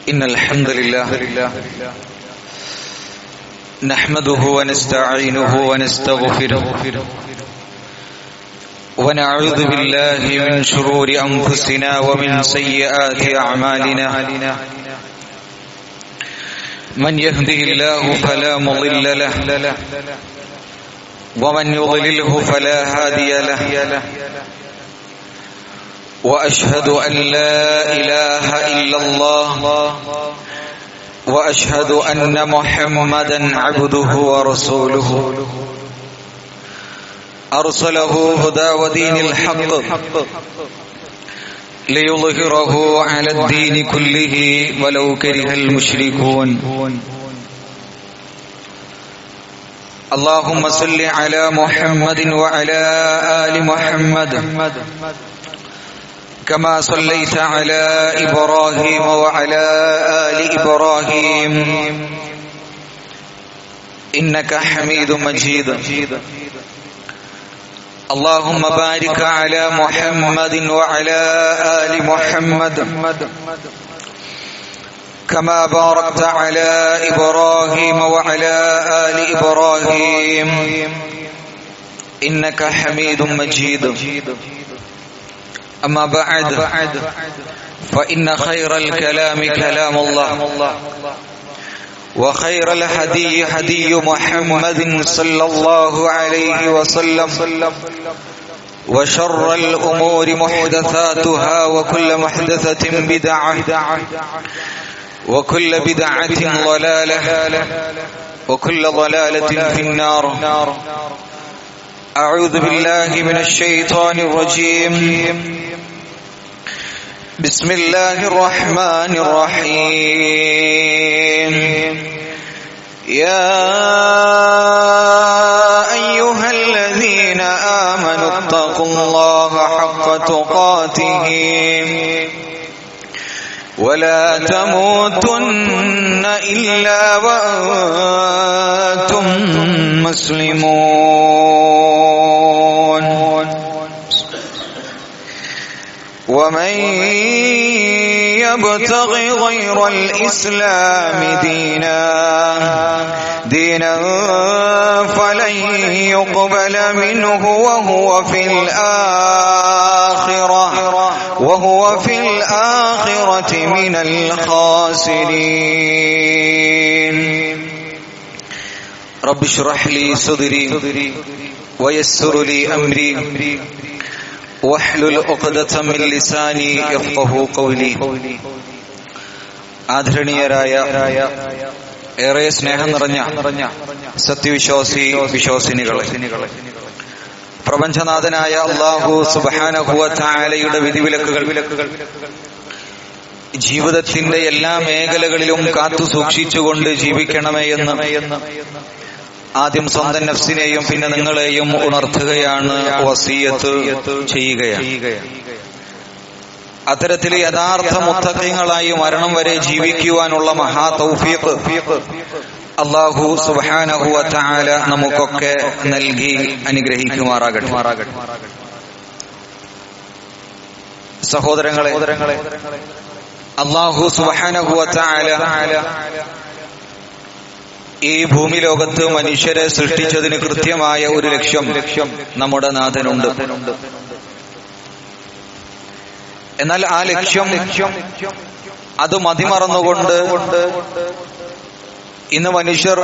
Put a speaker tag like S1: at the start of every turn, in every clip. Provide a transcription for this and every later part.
S1: إن الحمد لله نحمده ونستعينه ونستغفره ونعوذ بالله من شرور أنفسنا ومن سيئات أعمالنا من يهده الله فلا مضل له ومن يضلله فلا هادي له وأشهد أن لا إله إلا الله وأشهد أن محمدا عبده ورسوله أرسله هدى ودين الحق ليظهره على الدين كله ولو كره المشركون اللهم صل على محمد وعلى آل محمد كما صليت على إبراهيم وعلى آل إبراهيم إنك حميد مجيد اللهم بارك على محمد وعلى آل محمد كما باركت على إبراهيم وعلى آل إبراهيم إنك حميد مجيد أما بعد فإن خير الكلام كلام الله وخير الهدي هدي محمد صلى الله عليه وسلم وشر الأمور محدثاتها وكل محدثة بدعة وكل بدعة ضلالة وكل ضلالة في النار. أعوذ بالله من الشيطان الرجيم. بسم الله الرحمن الرحيم. يا أيها الذين آمنوا اتقوا الله حق تقاته ولا تموتن إلا وأنتم مسلمون ومن يبتغ غير الإسلام دينا فلن يقبل منه وهو في الآخرة من الخاسرين. رب اشرح لي صدري ويسر لي أمري واحلل عقدة من لساني يفقهوا قولي. ആദരണീയരായ ഏറെ സ്നേഹം നിറഞ്ഞ വിശ്വാസിനികളെ, പ്രപഞ്ചനാഥനായ അല്ലാഹു സുബ്ഹാനഹു വ തആലയുടെ വിധിവിലക്കുകൾ ജീവിതത്തിന്റെ എല്ലാ മേഖലകളിലും കാത്തു സൂക്ഷിച്ചുകൊണ്ട് ജീവിക്കണമേ എന്ന് ആദ്യം സ്വന്തം നഫ്സിനെയും പിന്നെ നിങ്ങളെയും ഉണർത്തുകയാണ്, വസിയത്ത് ചെയ്യുകയാണ്. അത്തരത്തിൽ യഥാർത്ഥ മുത്തഖീങ്ങളായി മരണം വരെ ജീവിക്കുവാനുള്ള മഹാ തൗഫീഖ് അല്ലാഹു സുബ്ഹാനഹു വ തആല നമുക്കൊക്കെ നൽകി അനുഗ്രഹിക്കുമാറാകട്ടെ. സഹോദരങ്ങളെ, അല്ലാഹു സുബ്ഹാനഹു വ തആല ഈ ഭൂമി ലോകത്ത് മനുഷ്യരെ സൃഷ്ടിച്ചതിന് കൃത്യമായ ഒരു ലക്ഷ്യം നമ്മുടെ നാഥനുണ്ട്. എന്നാൽ ആ ലക്ഷ്യം അത് മതിമറന്നുകൊണ്ട് ഇന്ന് മനുഷ്യർ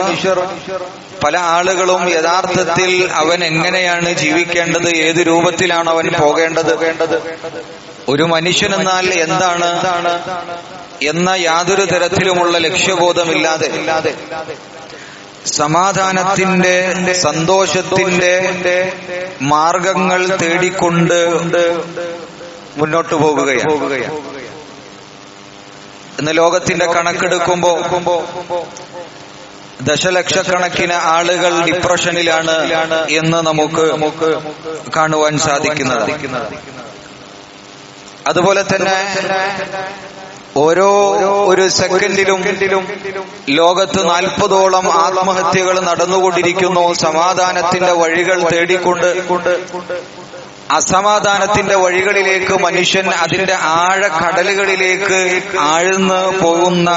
S1: പല ആളുകളും യഥാർത്ഥത്തിൽ അവൻ എങ്ങനെയാണ് ജീവിക്കേണ്ടത്, ഏത് രൂപത്തിലാണ് അവൻ പോകേണ്ടത്, ഒരു മനുഷ്യനെന്നാൽ എന്താണ് എന്ന യാതൊരു തരത്തിലുമുള്ള ലക്ഷ്യബോധമില്ലാതെ സമാധാനത്തിന്റെ, സന്തോഷത്തിന്റെ മാർഗങ്ങൾ തേടിക്കൊണ്ട് മുന്നോട്ടു പോകുകയാണ്. ഇന്ന് ലോകത്തിന്റെ കണക്കെടുക്കുമ്പോ ദശലക്ഷക്കണക്കിന് ആളുകൾ ഡിപ്രഷനിലാണ് എന്ന് നമുക്ക് കാണുവാൻ സാധിക്കുന്നത്. അതുപോലെ തന്നെ ഓരോ ഒരു സെക്കൻഡിലും ലോകത്ത് 40ഓളം ആത്മഹത്യകൾ നടന്നുകൊണ്ടിരിക്കുന്നു. സമാധാനത്തിന്റെ വഴികൾ തേടിക്കൊണ്ട് അസമാധാനത്തിന്റെ വഴികളിലേക്ക് മനുഷ്യൻ അതിന്റെ ആഴക്കടലുകളിലേക്ക് ആഴ്ന്നു പോകുന്ന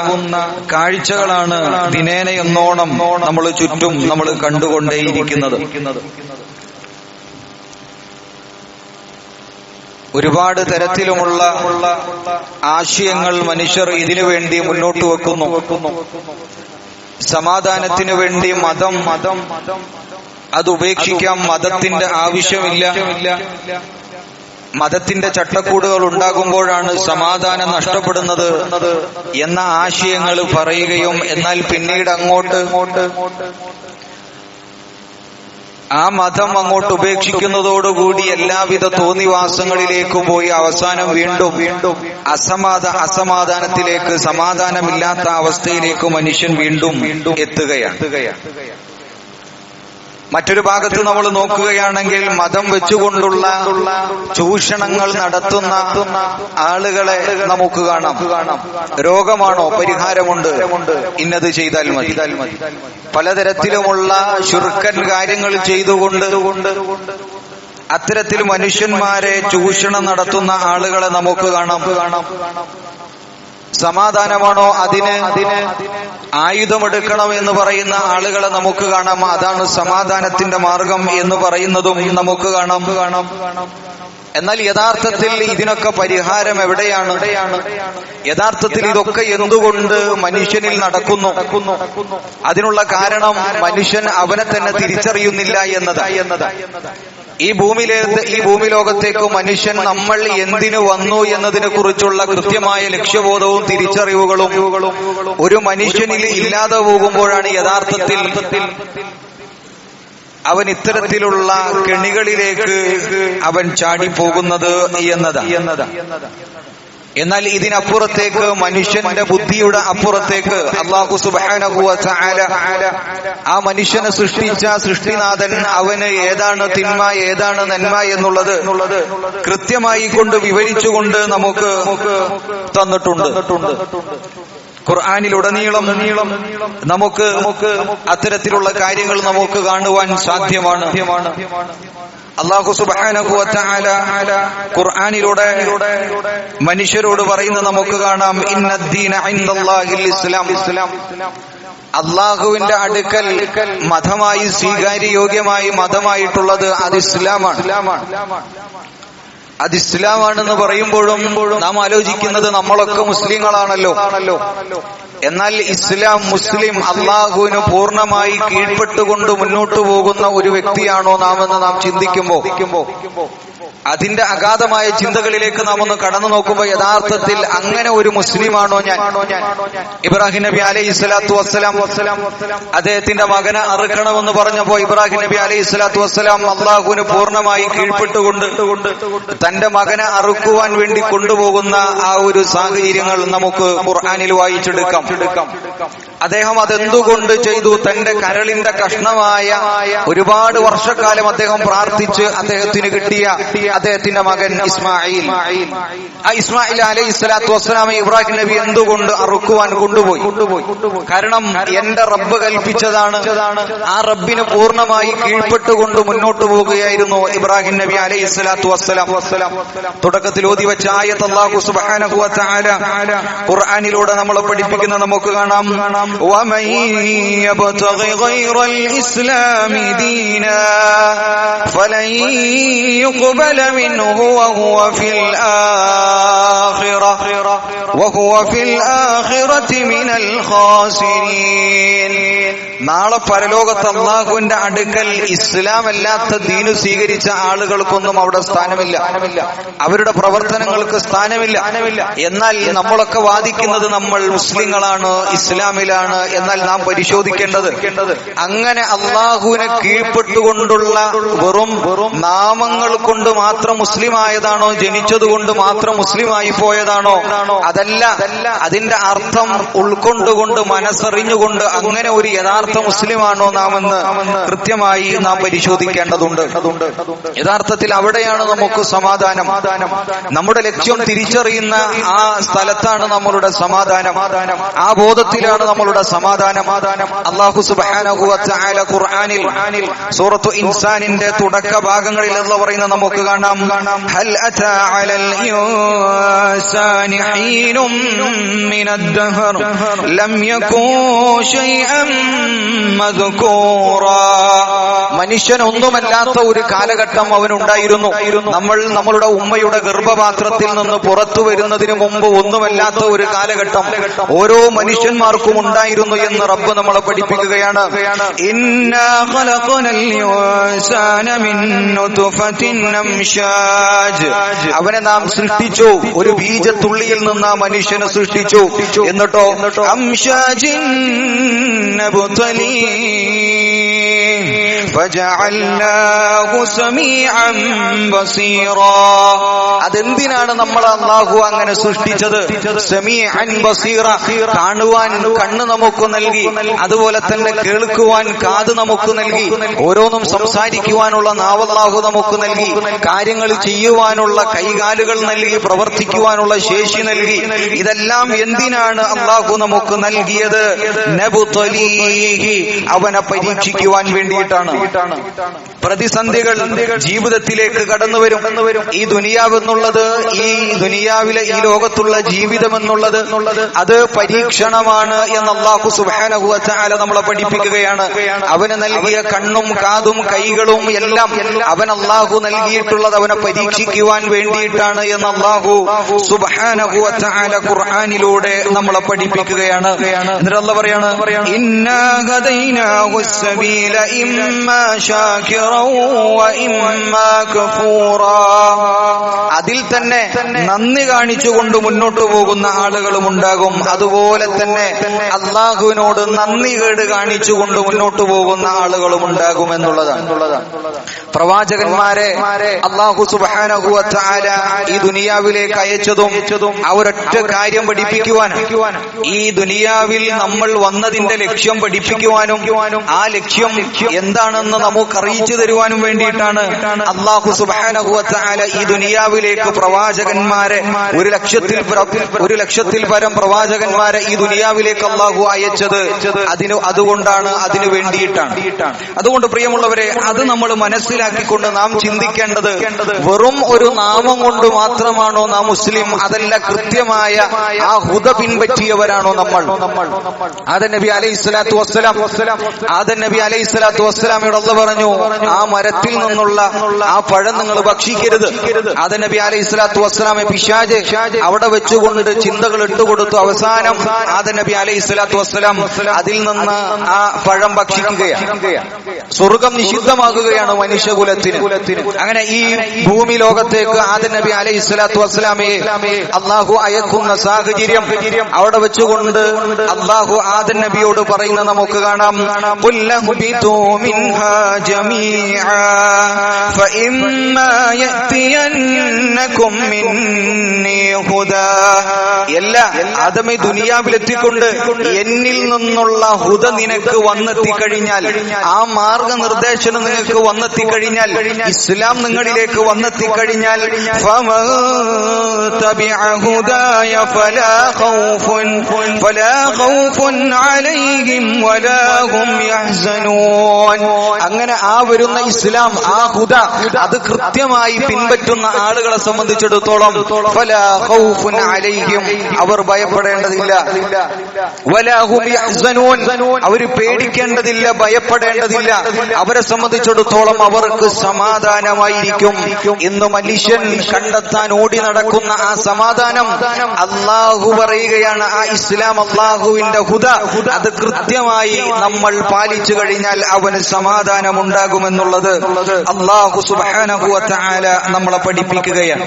S1: കാഴ്ചകളാണ് ദിനേനയെന്നോണം നമ്മൾ ചുറ്റും നമ്മൾ കണ്ടുകൊണ്ടേയിരിക്കുന്നത്. ഒരുപാട് തരത്തിലുമുള്ള ആശയങ്ങൾ മനുഷ്യർ ഇതിനു വേണ്ടി മുന്നോട്ട് വെക്കുന്നു. സമാധാനത്തിനു വേണ്ടി മതം അത് ഉപേക്ഷിക്കാം, മതത്തിന്റെ ആവശ്യമില്ല, മതത്തിന്റെ ചട്ടക്കൂടുകൾ ഉണ്ടാകുമ്പോഴാണ് സമാധാനം നഷ്ടപ്പെടുന്നത് എന്ന ആശയങ്ങൾ പറയുകയും എന്നാൽ പിന്നീട് അങ്ങോട്ട് ആ മതം അങ്ങോട്ട് ഉപേക്ഷിക്കുന്നതോടുകൂടി എല്ലാവിധ തോന്നിവാസങ്ങളിലേക്കും പോയി അവസാനം വീണ്ടും അസമാധാനത്തിലേക്ക്, സമാധാനമില്ലാത്ത അവസ്ഥയിലേക്ക് മനുഷ്യൻ വീണ്ടും എത്തുകയാണ്. മറ്റൊരു ഭാഗത്ത് നമ്മൾ നോക്കുകയാണെങ്കിൽ മതം വെച്ചുകൊണ്ടുള്ള ചൂഷണങ്ങൾ നടത്തുന്ന ആളുകളെ നമുക്ക് കാണാം. രോഗമാണോ? പരിഹാരമുണ്ട്, ഇന്നത് ചെയ്താൽ മതി. പലതരത്തിലുമുള്ള ശുർക്കൻ കാര്യങ്ങൾ ചെയ്തുകൊണ്ട് അത്തരത്തിൽ മനുഷ്യന്മാരെ ചൂഷണം നടത്തുന്ന ആളുകളെ നമുക്ക് കാണാം. സമാധാനമാണോ? അതിന് ആയുധമെടുക്കണം എന്ന് പറയുന്ന ആളുകളെ നമുക്ക് കാണാം. അതാണ് സമാധാനത്തിന്റെ മാർഗം എന്ന് പറയുന്നതും നമുക്ക് കാണാം. എന്നാൽ യഥാർത്ഥത്തിൽ ഇതിനൊക്കെ പരിഹാരം എവിടെയാണ്? യഥാർത്ഥത്തിൽ ഇതൊക്കെ എന്തുകൊണ്ട് മനുഷ്യനിൽ നടക്കുന്നു? അതിനുള്ള കാരണം മനുഷ്യൻ അവനെ തന്നെ തിരിച്ചറിയുന്നില്ല എന്നതാണ്. ഈ ഭൂമിലോകത്തേക്ക് മനുഷ്യൻ നമ്മൾ എന്തിനു വന്നു എന്നതിനെ കുറിച്ചുള്ള കൃത്യമായ ലക്ഷ്യബോധവും തിരിച്ചറിവുകളും ഒരു മനുഷ്യനിൽ ഇല്ലാതെ പോകുമ്പോഴാണ് യഥാർത്ഥത്തിൽ അവൻ ഇത്തരത്തിലുള്ള കെണികളിലേക്ക് അവൻ ചാടിപ്പോകുന്നത് എന്നതാണ്. എന്നാൽ ഇതിനപ്പുറത്തേക്ക്, മനുഷ്യന്റെ ബുദ്ധിയുടെ അപ്പുറത്തേക്ക് അല്ലാഹു സുബ്ഹാനഹു വ തആല ആ മനുഷ്യനെ സൃഷ്ടിച്ച സൃഷ്ടിനാഥൻ അവന് ഏതാണ് തിന്മ ഏതാണ് നന്മ എന്നുള്ളത് കൃത്യമായി കൊണ്ട് വിവരിച്ചുകൊണ്ട് നമുക്ക് തന്നിട്ടുണ്ട്. ഖുർആനിലുടനീളം നമുക്ക് അത്തരത്തിലുള്ള കാര്യങ്ങൾ നമുക്ക് കാണുവാൻ സാധ്യമാണ്. അല്ലാഹു സുബ്ഹാനഹു വ തആല ഖുർആനിലൂടെ മനുഷ്യരോട് പറയുന്നത് നമുക്ക് കാണാം. ഇന്നദ്ദീന ഇൻദല്ലാഹിൽ ഇസ്ലാം. അല്ലാഹുവിന്റെ അടുക്കൽ മതമായി സ്വീകാര്യയോഗ്യമായി മതമായിട്ടുള്ളത് അത് ഇസ്ലാമാണ്. അത് ഇസ്ലാമാണെന്ന് പറയുമ്പോഴും നാം ആലോചിക്കുന്നത് നമ്മളൊക്കെ മുസ്ലിങ്ങളാണല്ലോ. എന്നാൽ ഇസ്ലാം, മുസ്ലിം, അള്ളാഹുവിന് പൂർണ്ണമായി കീഴ്പ്പെട്ടുകൊണ്ട് മുന്നോട്ട് പോകുന്ന ഒരു വ്യക്തിയാണോ നാം എന്ന് നാം ചിന്തിക്കുമ്പോ അതിന്റെ അഗാധമായ ചിന്തകളിലേക്ക് നാം ഒന്ന് കടന്നു നോക്കുമ്പോൾ യഥാർത്ഥത്തിൽ അങ്ങനെ ഒരു മുസ്ലിമാണോ ഞാൻ? ഇബ്രാഹിം നബി അലൈഹി സ്വലാത്തു വസ്സലാം അദ്ദേഹത്തിന്റെ മകനെ അറുക്കണമെന്ന് പറഞ്ഞപ്പോ ഇബ്രാഹിം നബി അലൈഹി സ്വലാത്തു വസ്സലാം അള്ളാഹുവിന് പൂർണ്ണമായി കീഴ്പ്പെട്ടുകൊണ്ട് തന്റെ മകനെ അറുക്കുവാൻ വേണ്ടി കൊണ്ടുപോകുന്ന ആ ഒരു സാഹചര്യങ്ങൾ നമുക്ക് ഖുർആനിൽ വായിച്ചെടുക്കാം. അദ്ദേഹം അതെന്തുകൊണ്ട് ചെയ്തു? തന്റെ കരളിന്റെ കഷ്ണമായ ഒരുപാട് വർഷക്കാലം അദ്ദേഹം പ്രാർത്ഥിച്ച് അദ്ദേഹത്തിന് കിട്ടിയ അദ്ദേഹത്തിന്റെ മകൻ ഇസ്മായിൽ. ആ ഇസ്മായിൽ അലൈഹി സ്വലാത്തു വസ്സലാമെ ഇബ്രാഹിം നബി എന്തുകൊണ്ട് അറുക്കുവാൻ കൊണ്ടുപോയി? കാരണം എന്റെ റബ്ബ് കൽപ്പിച്ചതാണ്. ആ റബ്ബിന് പൂർണ്ണമായി കീഴ്പ്പെട്ടുകൊണ്ട് മുന്നോട്ട് പോവുകയായിരുന്നു ഇബ്രാഹിം നബി അലൈഹി സ്വലാത്തു വസ്സലാം. തുടക്കത്തിൽ ഓതി വെച്ച ആയത്ത് അല്ലാഹു സുബ്ഹാനഹു വ തആല ഖുർആനിലൂടെ നമ്മളെ പഠിപ്പിക്കുന്ന നമുക്ക് കാണാം. വമൻ യബ്തഗി ഗൈറൽ ഇസ്ലാമി ദീനാ ഫലൻ യുഖ്ബല മിൻഹു വഹുവ ഫിൽ ആഖിറതി മിനൽ ഖാസിരീൻ. നാളെ പരലോകത്ത് അല്ലാഹുവിന്റെ അടുക്കൽ ഇസ്ലാമല്ലാത്ത ദീനു സ്വീകരിച്ച ആളുകൾക്കൊന്നും അവിടെ സ്ഥാനമില്ല, അവരുടെ പ്രവർത്തനങ്ങൾക്ക് സ്ഥാനമില്ല. എന്നാൽ നമ്മളൊക്കെ വാദിക്കുന്നത് നമ്മൾ മുസ്ലിങ്ങളാണ്, ഇസ്ലാമിലാണ്. എന്നാൽ നാം പരിശോധിക്കേണ്ടത് അങ്ങനെ അള്ളാഹുവിനെ കീഴ്പ്പെട്ടുകൊണ്ടുള്ള വെറും നാമങ്ങൾ കൊണ്ട് മാത്രം മുസ്ലിമായതാണോ, ജനിച്ചതുകൊണ്ട് മാത്രം മുസ്ലിമായി പോയ പോയതാണോ? അതല്ല. അതിന്റെ അർത്ഥം ഉൾക്കൊണ്ടുകൊണ്ട് മനസ്സറിഞ്ഞുകൊണ്ട് അങ്ങനെ ഒരു യഥാർത്ഥ മുസ്ലിമാണോ നാം എന്ന് കൃത്യമായി നാം പരിശോധിക്കേണ്ടതുണ്ട്. യഥാർത്ഥത്തിൽ അവിടെയാണ് നമുക്ക് സമാധാനം. നമ്മുടെ ലക്ഷ്യം തിരിച്ചറിയുന്ന ആ സ്ഥലത്താണ് നമ്മളുടെ സമാധാനം. ആ ബോധത്തിലാണ് നമ്മളുടെ സമാധാനം. അല്ലാഹു സുബ്ഹാനഹു വ തആല ഖുർആനിൽ സൂറത്തു ഇൻസാനിന്റെ തുടക്ക ഭാഗങ്ങളിൽ അല്ലാഹു പറയുന്നത് നമുക്ക് കാണാം. ഹൽ അതാ അലൽ ഇൻസാനി ഹീനും മിനദ് ദഹർ ലം യകൂൻ ശൈഅൻ മദ്കൂറാ. മനുഷ്യൻ ഒന്നുമല്ലാത്ത ഒരു കാലഘട്ടം അവനുണ്ടായിരുന്നു. നമ്മളുടെ ഉമ്മയുടെ ഗർഭപാത്രത്തിൽ നിന്ന് പുറത്തു വരുന്നതിന് മുമ്പ് ഒന്നുമല്ലാത്ത ഒരു കാലഘട്ടം ഓരോ മനുഷ്യന്മാർക്കും ഉണ്ടായിരുന്നു എന്ന് റബ്ബ് നമ്മളെ പഠിപ്പിക്കുകയാണ്. ഇന്നാ ഖലഖനൽ ഇൻസാന മിൻ നുത്ഫത്തിൻ അംശാജ്. അവനെ നാം സൃഷ്ടിച്ചു, ഒരു ബീജത്തുള്ളിയിൽ നിന്ന് ആ മനുഷ്യനെ സൃഷ്ടിച്ചു. എന്നിട്ടോ അംശാജിൻ നബ്തലീ ഫജഅൽനാഹു സമീഅൻ ബസീറാ. അതെന്തിനാണ് നമ്മൾ അല്ലാഹു അങ്ങനെ സൃഷ്ടിച്ചത്? സമീഅൻ ബസീറ, കാണുവാൻ കണ്ണ് നമുക്ക് നൽകി, അതുപോലെ തന്നെ കേൾക്കുവാൻ കാത് നമുക്ക് നൽകി, ഓരോന്നും സംസാരിക്കുവാനുള്ള നാവ് അല്ലാഹു നമുക്ക് നൽകി, കാര്യങ്ങൾ ചെയ്യുവാനുള്ള കൈകാലുകൾ നൽകി, പ്രവർത്തിക്കുവാനുള്ള ശേഷി നൽകി. ഇതെല്ലാം എന്തിനാണ് അല്ലാഹു നമുക്ക് നൽകിയത്? നബ്തലീഹി, അവനെ പരീക്ഷിക്കുവാൻ വേണ്ടിയിട്ടാണ്. പ്രതിസന്ധികൾ ജീവിതത്തിലേക്ക് കടന്നു വരും. ഈ ദുനിയാവെന്നുള്ളത്, ഈ ദുനിയാവിലെ ഈ ലോകത്തുള്ള ജീവിതം എന്നുള്ളത് അത് പരീക്ഷണമാണ് എന്ന് അല്ലാഹു സുബ്ഹാനഹു വ തആല നമ്മളെ പഠിപ്പിക്കുകയാണ്. അവന് നൽകിയ കണ്ണും കാതും കൈകളും എല്ലാം അവൻ അല്ലാഹു നൽകിയിട്ടുള്ളത് അവനെ പരീക്ഷിക്കുവാൻ വേണ്ടിയിട്ടാണ് എന്ന് അല്ലാഹു സുബ്ഹാനഹു വ തആല ഖുർആനിലൂടെ നമ്മളെ പഠിപ്പിക്കുകയാണ്. എന്നിട്ട് അല്ലാഹു പറയാണ്, ഇന്നാ ഹദൈനാഹു സബീല ഇമ്മാ ശാകിറൻ വ ഇമ്മാ കഫൂറാ. അതിൽ തന്നെ നന്ദി കാണിച്ചുകൊണ്ട് മുന്നോട്ട് പോകുന്ന ആളുകളും ഉണ്ടാകും, അതുപോലെ തന്നെ അല്ലാഹുവിനോട് നന്ദി കേട് കാണിച്ചുകൊണ്ട് മുന്നോട്ട് പോകുന്ന ആളുകളും ഉണ്ടാകും എന്നുള്ളതാണ്. പ്രവാചകന്മാരെ അല്ലാഹു സുബ്ഹാനഹു വ തആല ഈ ദുനിയാവിലേക്ക് അയച്ചതും അവരൊറ്റ കാര്യം പഠിപ്പിക്കുവാൻ, ഈ ദുനിയാവിൽ നമ്മൾ വന്നതിന്റെ ലക്ഷ്യം പഠിപ്പിക്കുവാനും ആ ലക്ഷ്യം എന്താണെന്ന് നമുക്ക് അറിയിച്ചു തരുവാനും വേണ്ടിയിട്ടാണ് അല്ലാഹു സുബ്ഹാനഹു വ തആല ഈ ദുനിയാവിലേക്ക് പ്രവാചകന്മാരെ 1,00,000 പരം പ്രവാചകന്മാരെ ഈ ദുനിയാവിലേക്ക് അല്ലാഹു അയച്ചത്. അതുകൊണ്ടാണ്, അതിനു വേണ്ടിയിട്ടാണ്. അതുകൊണ്ട് പ്രിയമുള്ളവരെ, അത് നമ്മൾ മനസ്സിലാക്കിക്കൊണ്ട് നാം ചിന്തിക്കേണ്ടത് വെറും ഒരു നാമം കൊണ്ട് മാത്രമാണോ നാം മുസ്ലിം? അതല്ല, കൃത്യമായ ആ ഹുദ പിൻപറ്റിയവരാണോ നമ്മൾ? ആദം നബി അലൈഹിസ്സലാത്തു വസ്സലാമയോട് അല്ലാഹു പറഞ്ഞു, ആ മരത്തിൽ നിന്നുള്ള ആ പഴം നിങ്ങൾ ഭക്ഷിക്കരുത്. ആദം നബി അലൈഹിസ്സലാത്തു വസ്സലാമെ പിശാച് അവിടെ വെച്ചുകൊണ്ട് ചിന്തകൾ ഇട്ടുകൊടുത്തു. അവസാനം ആദം നബി അലൈഹിസ്സലാത്തു വസ്സലാം അതിൽ നിന്ന് ആ പഴം ഭക്ഷിക്കുകയാണ്. സ്വർഗം നിഷിദ്ധമാകുകയാണ് മനുഷ്യകുലത്തിന്. അങ്ങനെ ഈ ഭൂമി ലോകത്തേക്ക് ആദം നബി അലൈഹിസ്സലാത്തു വസ്സലാമയെ അല്ലാഹു അയക്കുന്ന സാഹചര്യം അവിടെ വെച്ചുകൊണ്ട് അല്ലാഹു ആദം നബിയോട് പറയുന്ന നമുക്ക് കാണാം, എല്ലാ ആദമേ ദുനിയാവിലെത്തിക്കൊണ്ട് എന്നിൽ നിന്നുള്ള ഹുദ നിനക്ക് വന്നെത്തിക്കഴിഞ്ഞാൽ, ആ മാർഗനിർദ്ദേശനം നിങ്ങൾക്ക് വന്നെത്തിക്കഴിഞ്ഞാൽ, ഇസ്ലാം നിങ്ങളിലേക്ക് വന്നെത്തിക്കഴിഞ്ഞാൽ, അങ്ങനെ ആ വരുന്ന ഇസ്ലാം, ആ ഹുദ, അത് കൃത്യമായി പിൻപറ്റുന്ന ആളുകളെ സംബന്ധിച്ചിടത്തോളം ഫലാ ഖൗഫുൻ അലൈഹിം, അവർ ഭയപ്പെടേണ്ടതില്ല, വലാ ഹും യഹ്സനൂൻ, അവർ പേടിക്കേണ്ടതില്ല, ഭയപ്പെടേണ്ടതില്ല. അവരെ സംബന്ധിച്ചിടത്തോളം അവർക്ക് സമാധാനമായിരിക്കും. ഇന്ന് മനുഷ്യൻ കണ്ടെത്താൻ ഓടി നടക്കുന്ന ആ സമാധാനം അല്ലാഹു പറയുകയാണ്, ആ ഇസ്ലാം, അല്ലാഹുവിന്റെ ഹുദ, അത് കൃത്യമായി നമ്മൾ പാലിച്ചു കഴിഞ്ഞാൽ അവന് സമാധാനം സമാധാനം ഉണ്ടാകുമെന്നുള്ളത് അല്ലാഹു സുബ്ഹാനഹു വ തആല നമ്മളെ പഠിപ്പിക്കുകയാണ്.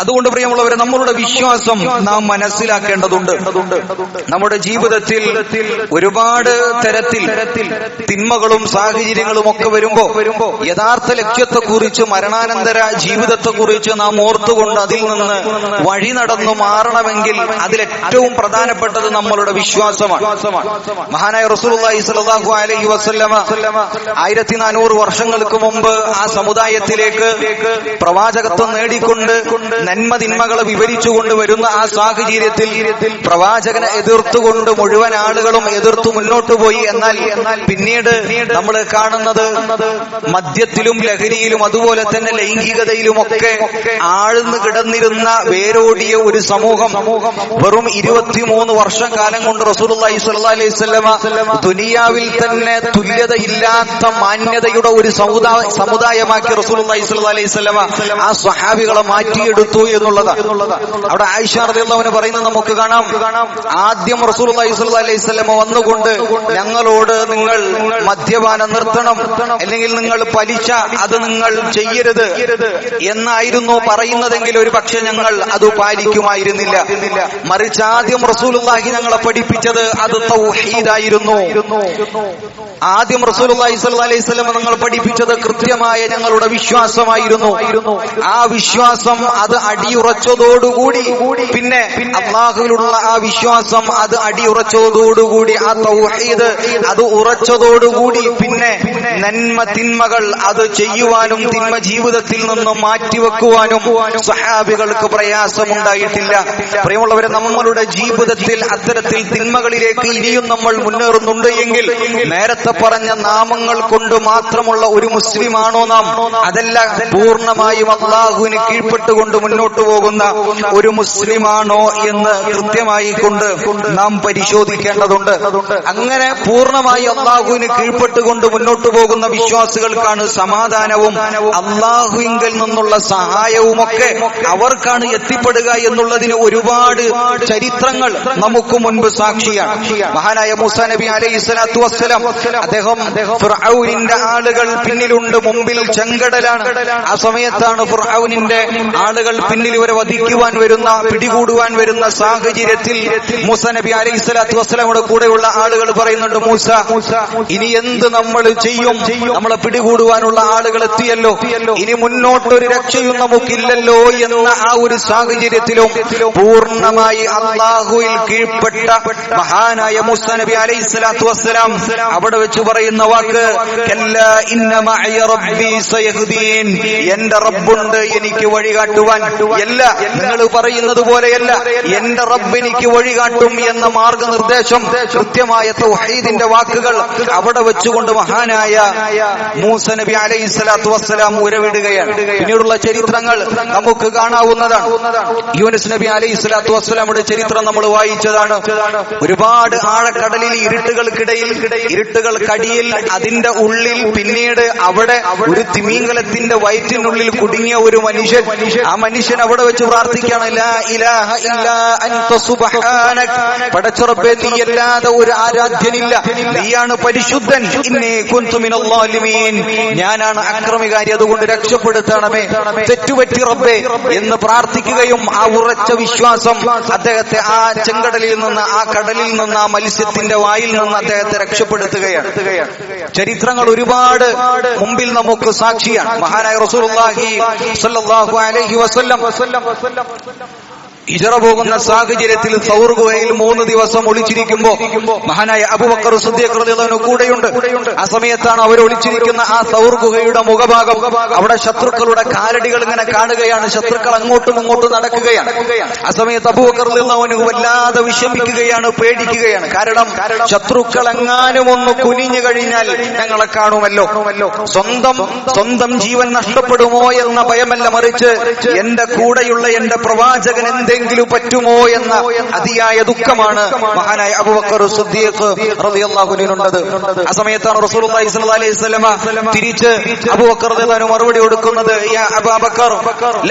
S1: അതുകൊണ്ട് പ്രിയമുള്ളവരെ, നമ്മളുടെ വിശ്വാസം നാം മനസ്സിലാക്കേണ്ടതുണ്ട്. നമ്മുടെ ജീവിതത്തിൽ ഒരുപാട് തരത്തിൽ തിന്മകളും സാഹചര്യങ്ങളും ഒക്കെ വരുമ്പോ യഥാർത്ഥ ലക്ഷ്യത്തെക്കുറിച്ച്, മരണാനന്തര ജീവിതത്തെക്കുറിച്ച് നാം ഓർത്തുകൊണ്ട് അതിൽ നിന്ന് വഴി നടന്നു മാറണമെങ്കിൽ അതിലേറ്റവും പ്രധാനപ്പെട്ടത് നമ്മളുടെ വിശ്വാസമാണ്. മഹാനായ റസൂലുള്ളാഹി സ്വല്ലല്ലാഹു അലൈഹി വസല്ലമ 1400 വർഷങ്ങൾക്ക് മുമ്പ് ആ സമുദായത്തിലേക്ക് പ്രവാചകത്വം നേടിക്കൊണ്ട് നന്മ തിന്മകളെ വിവരിച്ചുകൊണ്ട് വരുന്ന ആ സാഹചര്യത്തിൽ പ്രവാചകനെ എതിർത്തുകൊണ്ട് മുഴുവൻ ആളുകളും എതിർത്തു മുന്നോട്ട് പോയി. എന്നാൽ പിന്നീട് നമ്മൾ കാണുന്നത് മദ്യത്തിലും ലഹരിയിലും അതുപോലെ തന്നെ ലൈംഗികതയിലുമൊക്കെ ആഴ്ന്നു കിടന്നിരുന്ന വേരോടിയ ഒരു സമൂഹം വെറും 23 വർഷക്കാലം കൊണ്ട് റസൂലുള്ളാഹി സ്വല്ലല്ലാഹു അലൈഹി വസല്ലമ ദുനിയാവിൽ തന്നെ തുല്യതയില്ലാത്ത മാന്യതയുടെ ഒരു സമുദായമാക്കി റസൂലുള്ളാഹി സ്വല്ലല്ലാഹു അലൈഹി വസല്ലമ ആ സ്വഹാബികളെ മാറ്റിയെടുത്തു എന്നുള്ളതാണ്. അവിടെ ആയിഷ റളിയല്ലാഹു അൻഹ പറയുന്നത് നമുക്ക് കാണാം. ആദ്യം റസൂലുള്ളാഹി സ്വല്ലല്ലാഹു അലൈഹി വസല്ലമ വന്നുകൊണ്ട് ഞങ്ങളോട് നിങ്ങൾ മദ്യപാനം നിർത്തണം, അല്ലെങ്കിൽ നിങ്ങൾ പലിശ അത് നിങ്ങൾ ചെയ്യരുത് എന്നായിരുന്നു പറയുന്നതെങ്കിൽ ഒരു പക്ഷെ ഞങ്ങൾ അത് പാലിക്കുമായിരുന്നില്ല. മറിച്ച് ആദ്യം റസൂലുള്ളാഹി ഞങ്ങളെ പഠിപ്പിച്ചത് അത് തൗഹീദായിരുന്നു. ആദ്യം റസൂലുള്ളാഹി സ്വല്ലല്ലാഹു അലൈഹി വസല്ലം ഞങ്ങൾ പഠിപ്പിച്ചത് കൃത്യമായ ഞങ്ങളുടെ വിശ്വാസമായിരുന്നു. ആ വിശ്വാസം അത് അടിയുറച്ചതോടുകൂടി പിന്നെ അല്ലാഹുവിലുള്ള ആ വിശ്വാസം അത് അടിയുറച്ചതോടുകൂടി ആ തൗഹീദ് അത് ഉറച്ചതോടുകൂടി പിന്നെ നന്മ തിന്മകൾ അത് ചെയ്യുവാനും തിന്മ ജീവിതത്തിൽ നിന്നും മാറ്റിവെക്കുവാനും സ്വഹാബികൾക്ക് പ്രയാസമുണ്ടായിട്ടില്ല. പ്രിയമുള്ളവരെ, നമ്മളുടെ ജീവിതത്തിൽ അത്തരത്തിൽ തിന്മകളിലേക്ക് ഇനിയും നമ്മൾ മുന്നേറുന്നുണ്ട് എങ്കിൽ നേരത്തെ പറഞ്ഞ നാമങ്ങൾ കൊണ്ട് മാത്രമുള്ള ഒരു മുസ്ലിമാണോ നാം? അതല്ല, പൂർണ്ണമായും അല്ലാഹുവിന് കീഴ്പ്പെട്ടുകൊണ്ട് മുന്നോട്ട് പോകുന്ന ഒരു മുസ്ലിമാണോ എന്ന് കൃത്യമായി കൊണ്ട് നാം പരിശോധിക്കേണ്ടതുണ്ട്. അങ്ങനെ പൂർണ്ണമായി അല്ലാഹുവിന് കീഴ്പ്പെട്ടുകൊണ്ട് മുന്നോട്ട് പോകുന്ന വിശ്വാസികൾക്കാണ് സമാധാനവും അല്ലാഹുവിങ്കൽ നിന്നുള്ള സഹായവുമൊക്കെ അവർക്കാണ് എത്തിപ്പെടുക എന്നുള്ളതിന് ഒരുപാട് ചരിത്രങ്ങൾ നമുക്ക് മുൻപ് സാക്ഷിയാണ്. മഹാനായ മൂസാ നബി അലൈഹി സ്വലാത്തു വസ്സലാം, അദ്ദേഹം ഫിർഔനിന്റെ ആളുകൾ പിന്നിലുണ്ട്, മുമ്പിൽ ചെങ്കടലാണ്. ആ സമയത്താണ് ഫിർഔനിന്റെ ആളുകൾ പിന്നിൽ ഇവരെ വധിക്കുവാൻ വരുന്ന, പിടികൂടുവാൻ വരുന്ന സാഹചര്യത്തിൽ മൂസാ നബി അലൈഹി സ്വലാത്തു വസ്സലാമിയുടെ കൂടെയുള്ള ആളുകൾ പറയുന്നുണ്ട്, മൂസ, ഇനി എന്ത് നമ്മൾ ചെയ്യും? നമ്മളെ പിടികൂടുവാനുള്ള ആളുകൾ എത്തിയല്ലോ, ഇനി മുന്നോട്ടൊരു രക്ഷയും നമുക്കില്ലല്ലോ എന്ന ആ ഒരു സാഹചര്യത്തിലും പൂർണ്ണമായി അല്ലാഹുവിൽ കീഴ്പ്പെട്ട മഹാനായ മൂസാ നബി അലൈഹി സ്വലാത്തു വസ്സലാം അവിടെ വെച്ച് പറയുന്ന വാക്ക്, കല്ലാ ഇന്ന മഅയ റബ്ബി സയഹ്ദീൻ, എന്റെ റബ്ബുണ്ട് എനിക്ക് വഴികാട്ടുവാൻ. അല്ല, നിങ്ങൾ പറയുന്നത് പോലെയല്ല, എന്റെ റബ്ബ് എനിക്ക് വഴികാട്ടും എന്ന മാർഗനിർദ്ദേശം, കൃത്യമായ തൗഹീദിന്റെ വാക്കുകൾ അവിടെ വെച്ചുകൊണ്ട് മഹാനായ മൂസാ നബി അലൈഹി സ്വലാത്തു വസ്സലാം ഉരവിടുകയാണ്. പിന്നീടുള്ള ചരിത്രങ്ങൾ നമുക്ക് കാണാവുന്നതാണ്. യൂനുസ് നബി അലൈഹി സ്വലാത്തു വസ്സലാമുടെ ചരിത്രം നമ്മൾ വായിച്ചതാണ്. ഒരുപാട് ആഴക്കടലിൽ ഇരുട്ടുകൾക്കടിയിൽ അതിന്റെ ഉള്ളിൽ പിന്നീട് അവിടെ ഒരു തിമിംഗലത്തിന്റെ വയറ്റിനുള്ളിൽ കുടുങ്ങിയ ഒരു മനുഷ്യൻ. ആ മനുഷ്യൻ അവിടെ വെച്ച് പ്രാർത്ഥിക്കുകയാണ്, ലാ ഇലാഹ ഇല്ലാ അൻത സുബ്ഹാനക, പടച്ചറബ്ബേ നീയല്ലാതെ ഒരു ആരാധ്യനില്ല, നീയാണ് പരിശുദ്ധൻ, ഇന്നീ കുൻതു മിനൽ ളാലിമീൻ, ഞാനാണ് അക്രമികാരി, അതുകൊണ്ട് രക്ഷപ്പെടുത്തണമേ, തെറ്റുപറ്റി റബ്ബേ എന്ന് പ്രാർത്ഥിക്കുകയും ആ ഉറച്ച വിശ്വാസം അദ്ദേഹത്തെ ആ ചെങ്കടലിൽ നിന്ന്, ആ കടലിൽ നിന്ന്, ആ മത്സ്യത്തിന്റെ വായിൽ നിന്ന് അദ്ദേഹത്തെ രക്ഷപ്പെടുത്തുകയാണ്. ചരിത്രങ്ങൾ ഒരുപാട് മുമ്പിൽ നമുക്ക് സാക്ഷിയാണ്. മഹാനായ റസൂലുള്ളാഹി സ്വല്ലല്ലാഹു അലൈഹി വസല്ലം ഹിജറ പോകുന്ന സാഹചര്യത്തിൽ സൗർ ഗുഹയിൽ 3 ദിവസം ഒളിച്ചിരിക്കുമ്പോ മഹാനായ അബൂബക്കർ സിദ്ദീഖ് റളിയല്ലാഹു അൻഹു കൂടെയുണ്ട്. ആ സമയത്താണ് അവർ ഒളിച്ചിരിക്കുന്ന ആ സൗർ ഗുഹയുടെ മുഖഭാഗം, അവിടെ ശത്രുക്കളുടെ കാലടികൾ ഇങ്ങനെ കാണുകയാണ്. ശത്രുക്കൾ അങ്ങോട്ടും ഇങ്ങോട്ടും നടക്കുകയാണ്. ആ സമയത്ത് അബൂബക്കർ റളിയല്ലാഹു അൻഹു വല്ലാതെ വിഷമിക്കുകയാണ്, പേടിക്കുകയാണ്. കാരണം ശത്രുക്കൾ എങ്ങാനും ഒന്ന് കുനിഞ്ഞു കഴിഞ്ഞാൽ ഞങ്ങളെ കാണുമല്ലോ, സ്വന്തം ജീവൻ നഷ്ടപ്പെടുമോ എന്ന ഭയമല്ല, മറിച്ച് എന്റെ കൂടെയുള്ള എന്റെ പ്രവാചകൻ എന്തേ വെറുതെങ്കിലും പറ്റുമോ എന്ന അതിയായ ദുഃഖമാണ് മഹാനായ അബൂബക്കർ സിദ്ദീഖ് റളിയല്ലാഹു അൻഹുവിനുള്ളത്. ആ സമയത്താണ് റസൂലുള്ളാഹി സ്വല്ലല്ലാഹു അലൈഹി വസല്ലമ തിരിച്ച് അബൂബക്കർ റളിയല്ലാഹു അൻഹു മറുപടി കൊടുക്കുന്നത്, യാ അബൂബക്കർ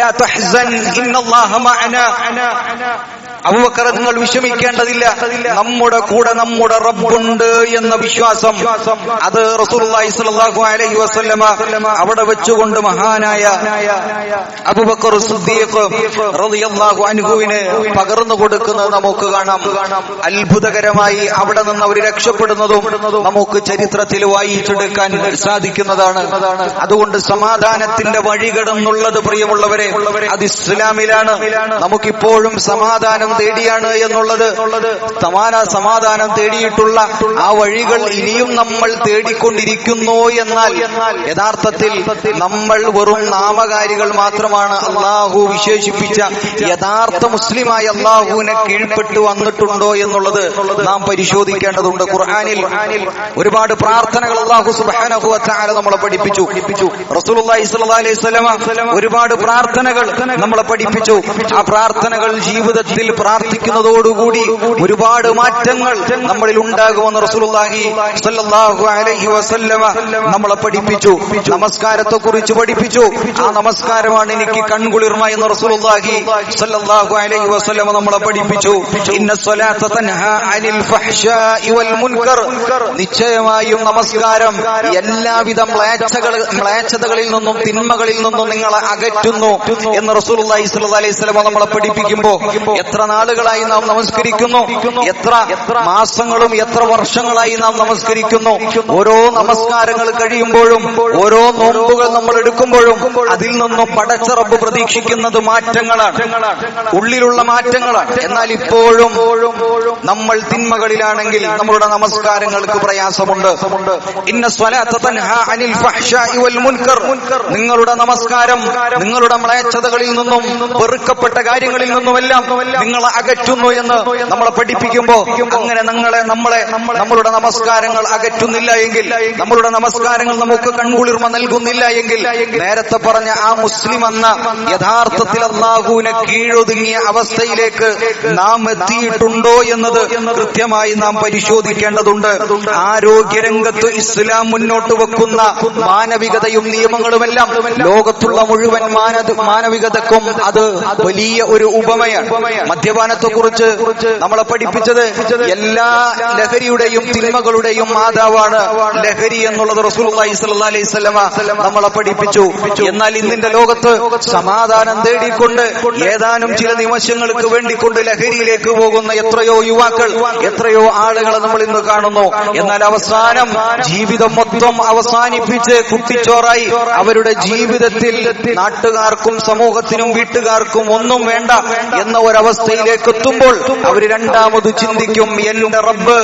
S1: ലാ തഹ്സൻ ഇന്നല്ലാഹ മഅനാ. അബൂബക്കർ, നിങ്ങൾ വിഷമിക്കേണ്ടതില്ല, നമ്മുടെ കൂടെ നമ്മുടെ റബ്ബുണ്ട് എന്ന വിശ്വാസം അത് റസൂലുള്ളാഹി സ്വല്ലല്ലാഹു അലൈഹി വസല്ലമ അവിടെ വെച്ചുകൊണ്ട് മഹാനായ അബൂബക്കർ സിദ്ദീഖ് റളിയല്ലാഹു അൻഹുവിന് പകർന്നു കൊടുക്കുന്നത് നമുക്ക് കാണാം. അത്ഭുതകരമായി അവിടെ നിന്ന് അവർ രക്ഷപ്പെടുന്നതും നമുക്ക് ചരിത്രത്തിൽ വായിച്ചെടുക്കാൻ സാധിക്കുന്നതാണ്. അതുകൊണ്ട് സമാധാനത്തിന്റെ വഴികടന്നുള്ളത് പ്രിയമുള്ളവരെ അത് ഇസ്ലാമിലാണ്. നമുക്കിപ്പോഴും സമാധാനം തേടിയാണ് എന്നുള്ളത്, സമാധാനം തേടിയിട്ടുള്ള ആ വഴികൾ ഇനിയും നമ്മൾ തേടിക്കൊണ്ടിരിക്കുന്നു. എന്നാൽ യഥാർത്ഥത്തിൽ നമ്മൾ വെറും നാമകാരികൾ മാത്രമാണ്. അള്ളാഹു വിശേഷിപ്പിച്ച യഥാർത്ഥ മുസ്ലിമായി അള്ളാഹുവിനെ കീഴ്പ്പെട്ടു വന്നിട്ടുണ്ടോ എന്നുള്ളത് നാം പരിശോധിക്കേണ്ടതുണ്ട്. ഖുർആനിൽ ഒരുപാട് പ്രാർത്ഥനകൾ അള്ളാഹു സുബ്ഹാനഹു വ തആല നമ്മളെ പഠിപ്പിച്ചു. റസൂലുള്ളാഹി സ്വല്ലല്ലാഹു അലൈഹി വസല്ലമ ഒരുപാട് പ്രാർത്ഥനകൾ നമ്മളെ പഠിപ്പിച്ചു. ആ പ്രാർത്ഥനകൾ ജീവിതത്തിൽ പ്രാർത്ഥിക്കുന്നതോടുകൂടി ഒരുപാട് മാറ്റങ്ങൾ നമ്മളിൽ ഉണ്ടാകുമെന്ന് റസൂലുള്ളാഹി സ്വല്ലല്ലാഹു അലൈഹി വസല്ലമ നമ്മളെ പഠിപ്പിച്ചു. നമസ്കാരത്തെ കുറിച്ച് പഠിപ്പിച്ചു. ആ നമസ്കാരമാണ് എനിക്ക് കൺകുളിർമ എന്ന് റസൂലുള്ളാഹി സ്വല്ലല്ലാഹു അലൈഹി വസല്ലമ നമ്മളെ പഠിപ്പിച്ചു. ഇന്ന സ്വലാത്ത തൻഹാ അനിൽ ഫഹ്ശാഇ വൽ മുൻകർ. നിശ്ചയമായും നമസ്കാരം എല്ലാവിധ മ്ലേച്ഛതകളിൽ നിന്നും തിന്മകളിൽ നിന്നും നിങ്ങളെ അകറ്റുന്നു എന്ന് റസൂലുള്ളാഹി സ്വല്ലല്ലാഹു അലൈഹി വസല്ലമ നമ്മളെ പഠിപ്പിക്കുമ്പോൾ എത്ര നാളുകളായി നാം നമസ്കരിക്കുന്നു, എത്ര മാസങ്ങളും എത്ര വർഷങ്ങളായി നാം നമസ്കരിക്കുന്നു. ഓരോ നമസ്കാരങ്ങൾ കഴിയുമ്പോഴും ഓരോ നോമ്പുകൾ നമ്മൾ എടുക്കുമ്പോഴും അതിൽ നിന്നും പടച്ച റബ്ബ് പ്രതീക്ഷിക്കുന്നത് മാറ്റങ്ങളാണ്, ഉള്ളിലുള്ള മാറ്റങ്ങളാണ്. എന്നാൽ ഇപ്പോഴും നമ്മൾ തിന്മകളിലാണെങ്കിൽ നമ്മളുടെ നമസ്കാരങ്ങൾക്ക് പ്രയാസമുണ്ട്. ഇന്ന സ്വലാത്ത തൻഹാ അനിൽ ഫഹ്ശാഇ വൽ മുൻകർ. നിങ്ങളുടെ നമസ്കാരം നിങ്ങളുടെ മ്ലേച്ഛതകളിൽ നിന്നും വെറുക്കപ്പെട്ട കാര്യങ്ങളിൽ നിന്നുമെല്ലാം നിങ്ങളെ അകറ്റുന്നു എന്ന് നമ്മളെ പഠിപ്പിക്കുമ്പോ അങ്ങനെ നമ്മളുടെ നമസ്കാരങ്ങൾ അകറ്റുന്നില്ല എങ്കിൽ, നമ്മളുടെ നമസ്കാരങ്ങൾ നമുക്ക് കൺകുളിർമ നൽകുന്നില്ല എങ്കിൽ നേരത്തെ പറഞ്ഞ ആ മുസ്ലിം എന്ന യഥാർത്ഥത്തിൽ അല്ലാഹുവിനെ കീഴൊതുങ്ങിയ അവസ്ഥയിലേക്ക് നാം എത്തിയിട്ടുണ്ടോ എന്നത് കൃത്യമായി നാം പരിശോധിക്കേണ്ടതുണ്ട്. ആരോഗ്യരംഗത്ത് ഇസ്ലാം മുന്നോട്ട് വെക്കുന്ന മാനവികതയും നിയമങ്ങളുമെല്ലാം ലോകത്തുള്ള മുഴുവൻ മാനവികതക്കും അത് വലിയ ഒരു ഉപമയാണ്. മദ്യപാനത്തെ കുറിച്ച് നമ്മളെ പഠിപ്പിച്ചത് എല്ലാ ലഹരിയുടെയും തിന്മകളുടെയും മാതാവാണ് ലഹരി എന്നുള്ളത് റസൂലുള്ളാഹി സ്വല്ലല്ലാഹു അലൈഹി വസല്ലമ നമ്മളെ പഠിപ്പിച്ചു. എന്നാൽ ഇന്നിന്റെ ലോകത്ത് സമാധാനം തേടിക്കൊണ്ട് ഏതാനും ചില നിമിഷങ്ങൾക്ക് വേണ്ടിക്കൊണ്ട് ലഹരിയിലേക്ക് പോകുന്ന എത്രയോ യുവാക്കൾ, എത്രയോ ആളുകളെ നമ്മൾ ഇന്ന് കാണുന്നു. എന്നാൽ അവസാനം ജീവിതം മൊത്തം അവസാനിപ്പിച്ച് കുട്ടിച്ചോറായി അവരുടെ ജീവിതത്തിൽ നാട്ടുകാർക്കും സമൂഹത്തിനും വീട്ടുകാർക്കും ഒന്നും വേണ്ട എന്ന ഒരവസ്ഥയിലേക്ക് എത്തുമ്പോൾ അവർ രണ്ടാമത് ചിന്തിക്കും, എന്റെ റബ്ബ്,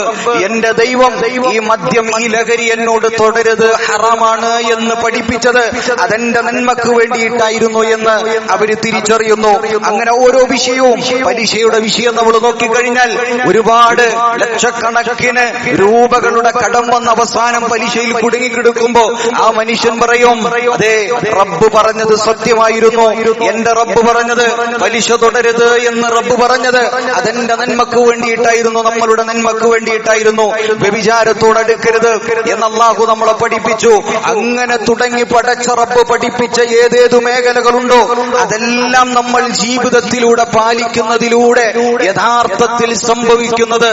S1: എന്റെ ദൈവം ഈ മദ്യം, ഈ ലഹരി എന്നോട് തുടരുത്, ഹറാമാണ് എന്ന് പഠിപ്പിച്ചത് അതെന്റെ നന്മക്ക് വേണ്ടിയിട്ടായിരുന്നു എന്ന് അവര് തിരിച്ചറിയുന്നു. അങ്ങനെ ഓരോ വിഷയവും, പരീക്ഷയുടെ വിഷയം നമ്മൾ നോക്കിക്കഴിഞ്ഞാൽ ഒരുപാട് ലക്ഷക്കണക്കിന് രൂപകളുടെ കടം വന്ന അവസാനം പരീക്ഷയിൽ കുടുങ്ങിക്കിടക്കുമ്പോ ആ മനുഷ്യൻ പറയും, അതെ റബ്ബ് പറഞ്ഞത് സത്യമായിരുന്നു, എന്റെ റബ്ബ് പറഞ്ഞത് പലിശ തുടരുത് എന്ന് റബ്ബ് പറഞ്ഞത് അതെന്റെ നന്മക്ക് വേണ്ടിയിട്ടായിരുന്നു, നമ്മളുടെ നന്മക്ക് വേണ്ടിയിട്ടായിരുന്നു. വ്യഭിചാരത്തോടടുക്കരുത് എന്ന് അല്ലാഹു നമ്മളെ പഠിപ്പിച്ചു. അങ്ങനെ തുടങ്ങി പടച്ച റബ്ബ് പഠിപ്പിച്ച ഏതേതു മേഖലകളുണ്ടോ അതെല്ലാം നമ്മൾ ജീവിതത്തിലൂടെ പാലിക്കുന്നതിലൂടെ യഥാർത്ഥത്തിൽ സംഭവിക്കുന്നത്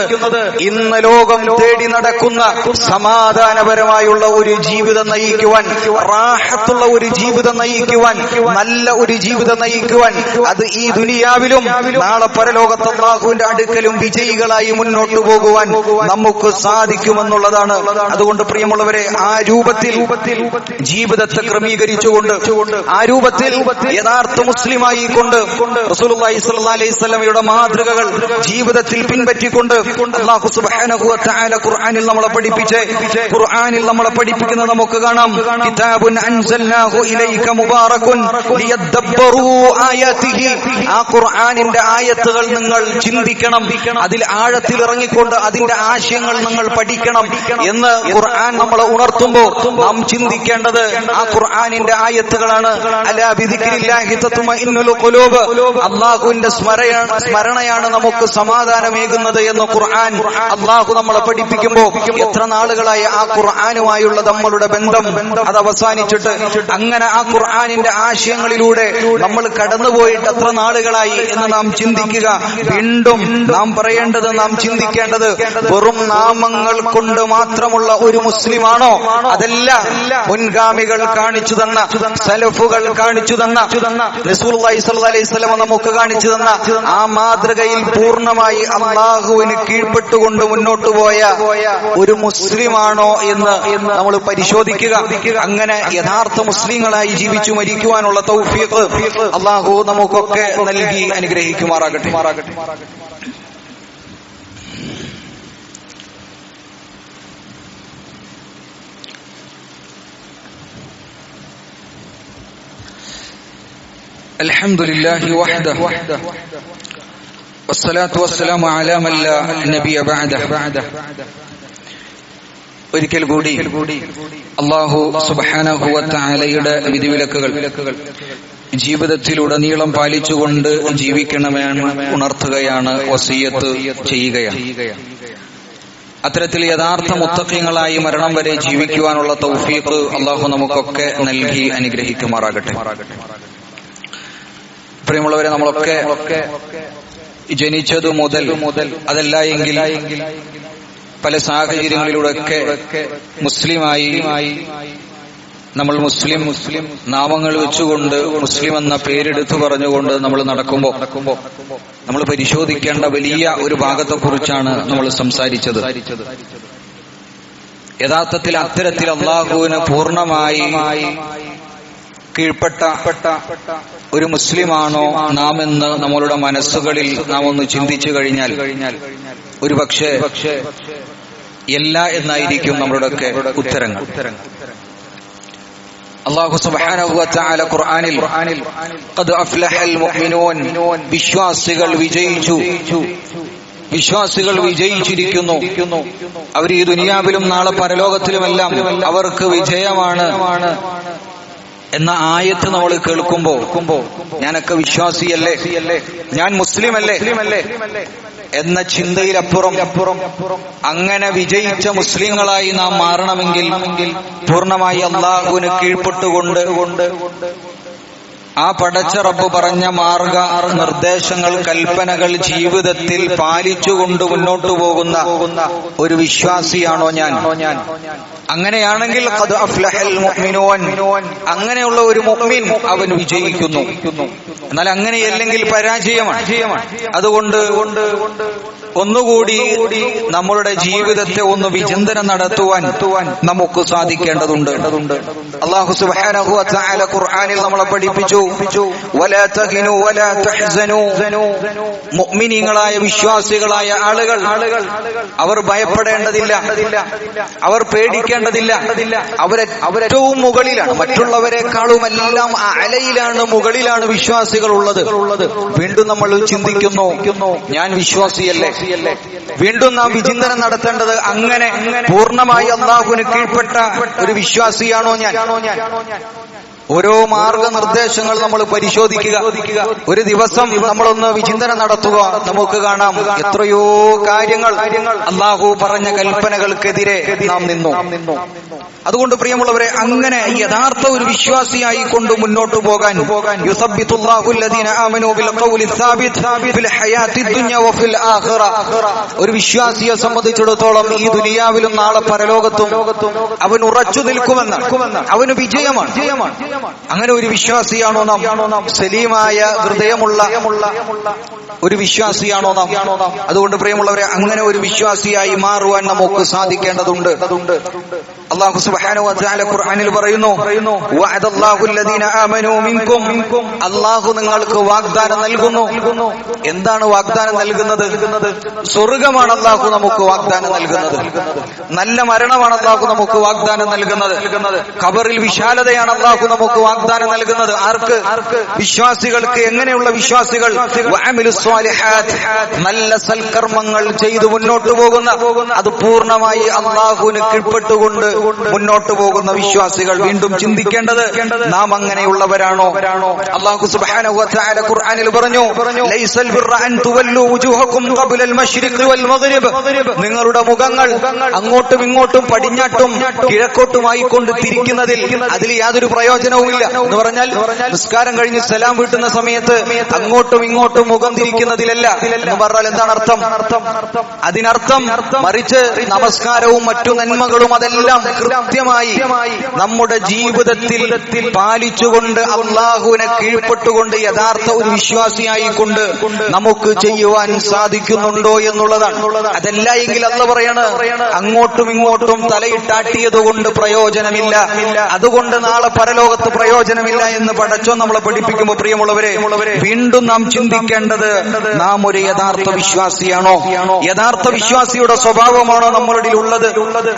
S1: ഇന്ന് ലോകം തേടി നടക്കുന്ന സമാധാനപരമായുള്ള ഒരു ജീവിതം നയിക്കുവാൻ, റാഹത്തുള്ള ഒരു ജീവിതം നയിക്കുവാൻ, നല്ല ഒരു ജീവിതം നയിക്കുവാൻ, അത് ഈ ദുനിയാവിലും നാളെ പരലോകത്ത് അല്ലാഹുവിന്റെ അടുക്കലും വിജയികളായി മുന്നോട്ടു പോകുവാൻ നമുക്ക് സാധിക്കുമെന്നുള്ളതാണ്. അതുകൊണ്ട് പ്രിയമുള്ളവരെ, ആ രൂപത്തിൽ ജീവിതത്തെ ക്രമീകരിച്ചുകൊണ്ട്, ആ രൂപത്തിൽ യഥാർത്ഥ മുസ്ലിമായി കൊണ്ട് റസൂലുള്ളാഹി സ്വല്ലല്ലാഹു അലൈഹി വസല്ലമയുടെ മാതൃകകൾ ജീവിതത്തിൽ പിൻപറ്റിക്കൊണ്ട് അല്ലാഹു സുബ്ഹാനഹു വ തആല ഖുർആനിൽ നമ്മളെ പഠിപ്പിക്കുന്നത് നമുക്ക് കാണാം. കിതാബുൻ അൻസൽനാഹു ഇലൈക മുബാറകുൻ ലിയദ്ദബ്ബറൂ ആയാതിഹി. ആ ഖുർആനിന്റെ ആയത്തുകൾ നിങ്ങൾ ചിന്തിക്കണം, അതിൽ ആഴത്തിൽ ഇറങ്ങിക്കൊണ്ട് അതിന്റെ ആശയങ്ങൾ നിങ്ങൾ പഠിക്കണം എന്ന് ഖുർആൻ നമ്മളെ ഉണർത്തുമ്പോൾ നാം ചിന്തിക്കേണ്ടത് ആ ഖുർആനിന്റെ ആയത്തുകളാണ്. അലാ ബിദിക്രില്ലാഹി തത്മഇന്നുൽ ഖുലൂബ്. അല്ലാഹു അള്ളാഹുവിന്റെ സ്മരണയാണ് നമുക്ക് സമാധാനമേകുന്നത് എന്ന് ഖുർആൻ അള്ളാഹു നമ്മളെ പഠിപ്പിക്കുമ്പോ എത്ര നാളുകളായി ആ ഖുർആനുമായുള്ള നമ്മളുടെ ബന്ധം അത് അവസാനിച്ചിട്ട് അങ്ങനെ ആ ഖുർആനിന്റെ ആശയങ്ങളിലൂടെ നമ്മൾ കടന്നുപോയിട്ട് എത്ര നാളുകളായി എന്ന് നാം ചിന്തിക്കുക. വീണ്ടും നാം പറയേണ്ടത്, നാം ചിന്തിക്കേണ്ടത്, വെറും നാമങ്ങൾ കൊണ്ട് മാത്രമുള്ള ഒരു മുസ്ലിമാണോ? അതല്ല, മുൻഗാമികൾ കാണിച്ചു തന്ന, സലഫുകൾ കാണിച്ചു തന്ന, റസൂലുള്ളാഹി സ്വല്ലല്ലാഹു അലൈഹി വസല്ലം നമുക്ക് കാണിച്ചു തന്ന ആ മാതൃകയിൽ പൂർണ്ണമായി അല്ലാഹുവിന് കീഴ്പ്പെട്ടുകൊണ്ട് മുന്നോട്ട് പോയ ഒരു മുസ്ലിമാണോ എന്ന് നമ്മൾ പരിശോധിക്കുക. അങ്ങനെ യഥാർത്ഥ മുസ്ലിങ്ങളായി ജീവിച്ചു മരിക്കുവാനുള്ള തൗഫീഖ് അല്ലാഹു നമുക്കൊക്കെ നൽകി അനുഗ്രഹിക്കുമാറാകട്ടെ. അൽഹംദുലില്ലാഹി വഹ്ദഹു വസ്സലാത്തു വസ്സലാമു അലാ മൻ ലാ നബിയ ബഅദഹു. ഒരിക്കൽ കൂടി അല്ലാഹു സുബ്ഹാനഹു വ തആലയുടെ വിധിവിലക്കുകൾ ജീവിതത്തിലുടനീളം പാലിച്ചുകൊണ്ട് ജീവിക്കണമെന്ന് ഉണർത്തുകയാണ്, വസിയ്യത്ത് ചെയ്യുകയാണ്. അത്തരത്തിൽ യഥാർത്ഥ മുത്തഖീങ്ങളായി മരണം വരെ ജീവിക്കുവാനുള്ള തൗഫീഖ് അല്ലാഹു നമുക്കൊക്കെ നൽകി അനുഗ്രഹിക്കുമാറാകട്ടെ. പ്രിയമുള്ളവരെ, നമ്മളൊക്കെ ജനിച്ചതു മുതൽ അതല്ല എങ്കിൽ പല സാഹചര്യങ്ങളിലൂടെയൊക്കെ മുസ്ലിമായി നമ്മൾ മുസ്ലിം നാമങ്ങൾ വെച്ചുകൊണ്ട് മുസ്ലിം എന്ന പേരെടുത്തു പറഞ്ഞുകൊണ്ട് നമ്മൾ നടക്കുമ്പോൾ നമ്മൾ പരിശോധിക്കേണ്ട വലിയ ഒരു ഭാഗത്തെക്കുറിച്ചാണ് നമ്മൾ സംസാരിച്ചത്. യഥാർത്ഥത്തിൽ അത്തരത്തിൽ അല്ലാഹുവിന് പൂർണ്ണമായി കീഴ്പ്പെട്ട ഒരു മുസ്ലിമാണോ നാം എന്ന് നമ്മളുടെ മനസ്സുകളിൽ നാം ഒന്ന് ചിന്തിച്ചു കഴിഞ്ഞാൽ ഒരു പക്ഷേ എല്ലാ എന്നായിരിക്കും നമ്മളുടെയൊക്കെ ഉത്തരങ്ങൾ. അല്ലാഹു സുബ്ഹാനഹു വ തആല ഖുർആനിൽ ഖദ് അഫ്ലഹൽ മുഅ്മിനൂൻ, വിശ്വാസികൾ വിജയിച്ചു, വിശ്വാസികൾ വിജയിച്ചിരിക്കുന്നു, അവർ ഈ ദുനിയാവിലും നാളെ പരലോകത്തിലുമെല്ലാം അവർക്ക് വിജയമാണ് എന്ന ആയത്ത് നമ്മൾ കേൾക്കുമ്പോ ഞാനൊക്കെ വിശ്വാസിയല്ലേ, ഞാൻ മുസ്ലിമല്ലേ എന്ന ചിന്തയിലപ്പുറം അങ്ങനെ വിജയിച്ച മുസ്ലിങ്ങളായി നാം മാറണമെങ്കിൽ പൂർണ്ണമായി അല്ലാഹുവിന് കീഴ്പ്പെട്ടുകൊണ്ട് ആ പടച്ച റബ്ബ് പറഞ്ഞ മാർഗ നിർദ്ദേശങ്ങൾ, കൽപ്പനകൾ ജീവിതത്തിൽ പാലിച്ചുകൊണ്ട് മുന്നോട്ടു പോകുന്ന ഒരു വിശ്വാസിയാണോ ഞാൻ? അങ്ങനെയാണെങ്കിൽ ഖദ് അഫ്ലഹൽ മുഅ്മിനൂൻ, അങ്ങനെയുള്ള ഒരു മുഅ്മിൻ അവൻ വിജയിക്കുന്നു. എന്നാൽ അങ്ങനെയല്ലെങ്കിൽ പരാജയമാണ്. അതുകൊണ്ട് ഒന്നുകൂടി നമ്മളുടെ ജീവിതത്തെ ഒന്ന് വിചിന്തനം നടത്തുവാൻ നമുക്ക് സാധിക്കേണ്ടതുണ്ട്. അല്ലാഹു സുബ്ഹാനഹു വ തആല ഖുർആനിൽ നമ്മളെ പഠിപ്പിച്ചു, വലാ തഹിനു വലാ തഹ്സനു. മുഅ്മിനീങ്ങളായ വിശ്വാസികളായ ആളുകൾ അവർ ഭയപ്പെടേണ്ടതില്ല, അവർ പേടിക്കേണ്ടതില്ല. അവരേറ്റവും മുകളിലാണ്, മറ്റുള്ളവരെക്കാളുമെല്ലാം അലയിലാണ്, മുകളിലാണ് വിശ്വാസികൾ ഉള്ളത്. വീണ്ടും നമ്മൾ ചിന്തിക്കുന്നു, ഞാൻ വിശ്വാസിയല്ലേ? വീണ്ടും നാം വിചിന്തനം നടത്തേണ്ടത്, അങ്ങനെ പൂർണ്ണമായി അല്ലാഹുവിന് കീഴ്പ്പെട്ട ഒരു വിശ്വാസിയാണോ ഞാൻ? ഓരോ മാർഗനിർദ്ദേശങ്ങൾ നമ്മൾ പരിശോധിക്കുക. ഒരു ദിവസം നമ്മളൊന്ന് വിചിന്തനം നടത്തുക, നമുക്ക് കാണാം എത്രയോ കാര്യങ്ങൾ അല്ലാഹു പറഞ്ഞ കൽപ്പനകൾക്കെതിരെ നാം നിന്നു. അതുകൊണ്ട് പ്രിയമുള്ളവരെ, അങ്ങനെ യഥാർത്ഥ ഒരു വിശ്വാസിയായി കൊണ്ട് മുന്നോട്ട് പോകാൻ ഒരു വിശ്വാസിയെ സംബന്ധിച്ചിടത്തോളം ഈ ദുനിയാവിലും നാളെ പരലോകത്തും അവൻ ഉറച്ചു നിൽക്കുമെന്ന്, അവന് വിജയമാണ്. അങ്ങനെ ഒരു വിശ്വാസിയാണോ നാം? സലീമായ ഹൃദയമുള്ള ഒരു വിശ്വാസിയാണോ നാം? അതുകൊണ്ട് പ്രിയമുള്ളവരെ, അങ്ങനെ ഒരു വിശ്വാസിയായി മാറുവാൻ നമുക്ക് സാധിക്കേണ്ടതുണ്ട്. അല്ലാഹു സുബ്ഹാനഹു വ തആല ഖുർആനിൽ പറയുന്നു, വഅദല്ലാഹു അല്ലദീന ആമനൂ മിൻകും, അല്ലാഹു നിങ്ങൾക്ക് വാഗ്ദാനം നൽകുന്നു. എന്താണ് വാഗ്ദാനം നൽകുന്നത്? സ്വർഗ്ഗമാണ് അല്ലാഹു നമുക്ക് വാഗ്ദാനം നൽകുന്നത്. നല്ല മരണമാണ് അല്ലാഹു നമുക്ക് വാഗ്ദാനം നൽകുന്നത്. ഖബറിൽ വിശാലതയാണ് അല്ലാഹു നമുക്ക് വാഗ്ദാനം നൽകുന്നത്. ആർക്ക്? വിശ്വാസികൾക്ക്. എങ്ങനെയുള്ള വിശ്വാസികൾ? വഅമിലുസ് സ്വാലിഹാത്ത്, നല്ല സൽക്കർമ്മങ്ങൾ ചെയ്തു മുന്നോട്ട് പോകുന്ന, അത് പൂർണ്ണമായി അല്ലാഹുവിന് കീഴ്പ്പെട്ടുകൊണ്ട് മുന്നോട്ട് പോകുന്ന വിശ്വാസികൾ വീണ്ടും ചിന്തിക്കേണ്ടത് നാം അങ്ങനെയുള്ളവരാണോ? അല്ലാഹു സുബ്ഹാനഹു വ തആല ഖുർആനിൽ പറഞ്ഞു, ലൈസൽ ബിർറ അൻ തുവല്ലു വുജൂഹകും ഖബ്ല മശ്രിഖി വൽ മഗ്രിബ്. നിങ്ങളുടെ മുഖങ്ങൾ അങ്ങോട്ടും ഇങ്ങോട്ടും പടിഞ്ഞാട്ടും കിഴക്കോട്ടുമായി കൊണ്ട് തിരിക്കുന്നതിൽ അതിൽ യാതൊരു പ്രയോജനവുമില്ല എന്ന് പറഞ്ഞാൽ നിസ്കാരം കഴിഞ്ഞ് സലാം വീട്ടുന്ന സമയത്ത് അങ്ങോട്ടും ഇങ്ങോട്ടും മുഖം തിരിക്കുന്നതിലല്ല എന്ന് പറഞ്ഞാൽ എന്താണ് അർത്ഥം? അതിനർത്ഥം മറിച്ച് നമസ്കാരവും മറ്റു നന്മകളും അതെല്ലാം കൃത്യമായി നമ്മുടെ ജീവിതത്തിൽ പാലിച്ചുകൊണ്ട് അല്ലാഹുവിനെ കീഴ്പ്പെട്ടുകൊണ്ട് യഥാർത്ഥ ഒരു വിശ്വാസിയായിക്കൊണ്ട് നമുക്ക് ചെയ്യുവാൻ സാധിക്കുന്നുണ്ടോ എന്നുള്ളതാണ്. അതല്ല എങ്കിൽ അല്ല പറയണ് അങ്ങോട്ടും ഇങ്ങോട്ടും തലയിട്ടാട്ടിയതുകൊണ്ട് പ്രയോജനമില്ല, അതുകൊണ്ട് നാളെ പരലോകത്ത് പ്രയോജനമില്ല എന്ന് പടച്ചോൻ നമ്മളെ പഠിപ്പിക്കുമ്പോൾ പ്രിയമുള്ളവരെ വീണ്ടും നാം ചിന്തിക്കേണ്ടത് നാം ഒരു യഥാർത്ഥ വിശ്വാസിയാണോ? യഥാർത്ഥ വിശ്വാസിയുടെ സ്വഭാവമാണോ നമ്മളുടെ ഉള്ളത്?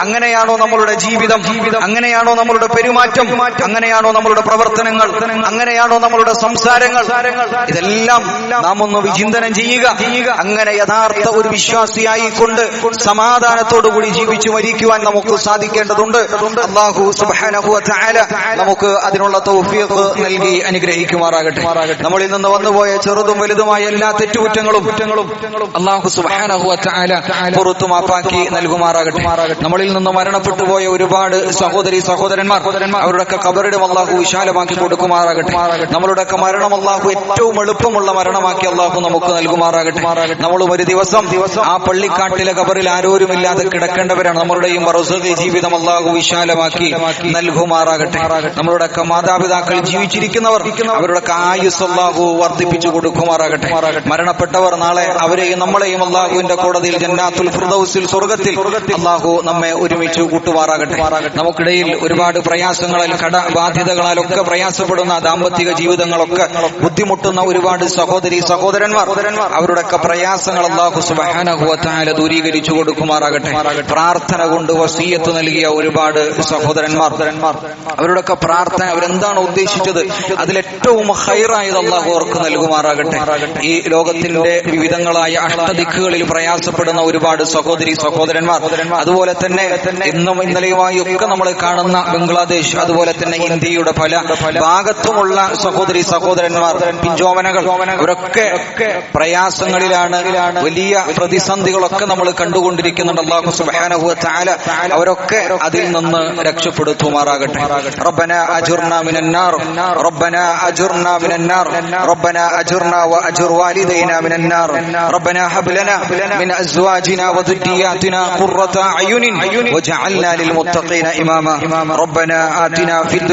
S1: അങ്ങനെയാണോ നമ്മളുടെ ജീവിതം? അങ്ങനെയാണോ നമ്മളുടെ പെരുമാറ്റം? അങ്ങനെയാണോ നമ്മളുടെ പ്രവർത്തനങ്ങൾ? അങ്ങനെയാണോ നമ്മളുടെ സംസാരങ്ങൾ? ഇതെല്ലാം നാം ഒന്ന് വിചിന്തനം ചെയ്യുക. അങ്ങനെ യഥാർത്ഥ ഒരു വിശ്വാസിയായിക്കൊണ്ട് സമാധാനത്തോടുകൂടി ജീവിച്ചു മരിക്കുവാൻ നമുക്ക് സാധിക്കേണ്ടതുണ്ട്. അല്ലാഹു സുബ്ഹാനഹു വ തആല നമുക്ക് അതിനുള്ള തൗഫീഖ് നൽകി അനുഗ്രഹിക്കുമാറാകട്ടെ. നമ്മളിൽ നിന്ന് വന്നുപോയ ചെറുതും വലുതുമായ എല്ലാ തെറ്റുകുറ്റങ്ങളും അല്ലാഹു സുബ്ഹാനഹു വ തആല പുറത്തു മാപ്പാക്കി നൽകുമാറാകട്ടെ. നമ്മളിൽ നിന്ന് മരണപ്പെട്ടു പോയ ഒരുപാട് സഹോദരി സഹോദരന്മാർ അവരുടെ ഖബറിടം അല്ലാഹു വിശാലമാക്കി കൊടുക്കുമാറാകട്ടെ. നമ്മളുടെ മരണം അല്ലാഹു ഏറ്റവും എളുപ്പമുള്ള മരണമാക്കി അല്ലാഹു നമുക്ക് നൽകുമാറാകട്ടെ. നമ്മളും ഒരു ദിവസം ആ പള്ളിക്കാട്ടിലെ ഖബറിൽ ആരോരുമില്ലാതെ കിടക്കേണ്ടവരാണ്. നമ്മളുടെയും ബർസഖി ജീവിതം അല്ലാഹു വിശാലമാക്കി നൽകുമാറാകട്ടെ. നമ്മളുടെ മാതാപിതാക്കൾ ജീവിച്ചിരിക്കുന്നവർ അവരുടെ ആയുസ് അല്ലാഹു വർദ്ധിപ്പിച്ചു കൊടുക്കുമാറാകട്ടെ. മരണപ്പെട്ടവർ നാളെ അവരെയും നമ്മളെയും അല്ലാഹുവിന്റെ കോടതിയിൽ ജന്നാത്തുൽ ഫിർദൗസിൽ സ്വർഗ്ഗത്തിൽ അല്ലാഹു നമ്മെ ഒരുമിച്ച് കൂട്ടുമാറാകട്ടെ. നമുക്കിടയിൽ ഒരുപാട് പ്രയാസങ്ങളാൽ കടബാധ്യതകളാലൊക്കെ പ്രയാസപ്പെടുന്ന ദാമ്പത്തിക ജീവിതങ്ങളൊക്കെ ബുദ്ധിമുട്ടുന്ന ഒരുപാട് സഹോദരി സഹോദരന്മാർ അവരുടെയൊക്കെ പ്രയാസങ്ങൾ അല്ലാഹു സുബ്ഹാനഹു വ തആല ദൂരീകരിച്ചു കൊടുക്കുമാറാകട്ടെ. പ്രാർത്ഥന കൊണ്ട് വസിയത്ത് നൽകിയ ഒരുപാട് സഹോദരന്മാർ അവരുടെയൊക്കെ പ്രാർത്ഥന അവരെന്താണ് ഉദ്ദേശിച്ചത് അതിലേറ്റവും ഖൈറായത് അല്ലാഹു അവർക്ക് നൽകുമാറാകട്ടെ. ഈ ലോകത്തിന്റെ വിവിധങ്ങളായ അഷ്ടദിക്കുകളിൽ പ്രയാസപ്പെടുന്ന ഒരുപാട് സഹോദരി സഹോദരന്മാർ, അതുപോലെ തന്നെ ഇന്നും ഇന്നലെയുമായി ഒക്കെ നമ്മൾ കാണുന്ന ബംഗ്ലാദേശ്, അതുപോലെ തന്നെ ഇന്ത്യയുടെ പല ഭാഗത്തുമുള്ള സഹോദരി സഹോദരന്മാർ, പിഞ്ചോമനകൾ, അവരൊക്കെ പ്രയാസങ്ങളിലാണ്. വലിയ പ്രതിസന്ധികളൊക്കെ നമ്മൾ കണ്ടുകൊണ്ടിരിക്കുന്നുണ്ട്. അല്ലാഹു സുബ്ഹാനഹു വ തആല അവരൊക്കെ അതിൽ നിന്ന് രക്ഷപ്പെടുത്തുമാറാകട്ടെ. റബ്ബനാ അജുർനാ മിനന്നാർ, റബ്ബനാ അജുർനാ മിനന്നാർ, റബ്ബനാ അജുർനാ വ അജുർ വാലിദൈനാ മിനന്നാർ, റബ്ബനാ ഹബ് ലനാ മിൻ അസ്വാജിനാ വ ദുർരിയാതിനാ ഖുർറത അയുനിൻ വജഅൽനാ ലിൽ മുത്തഖീന ഇമാമാ, റബ്ബനാ ആതിനാ ഫിദ്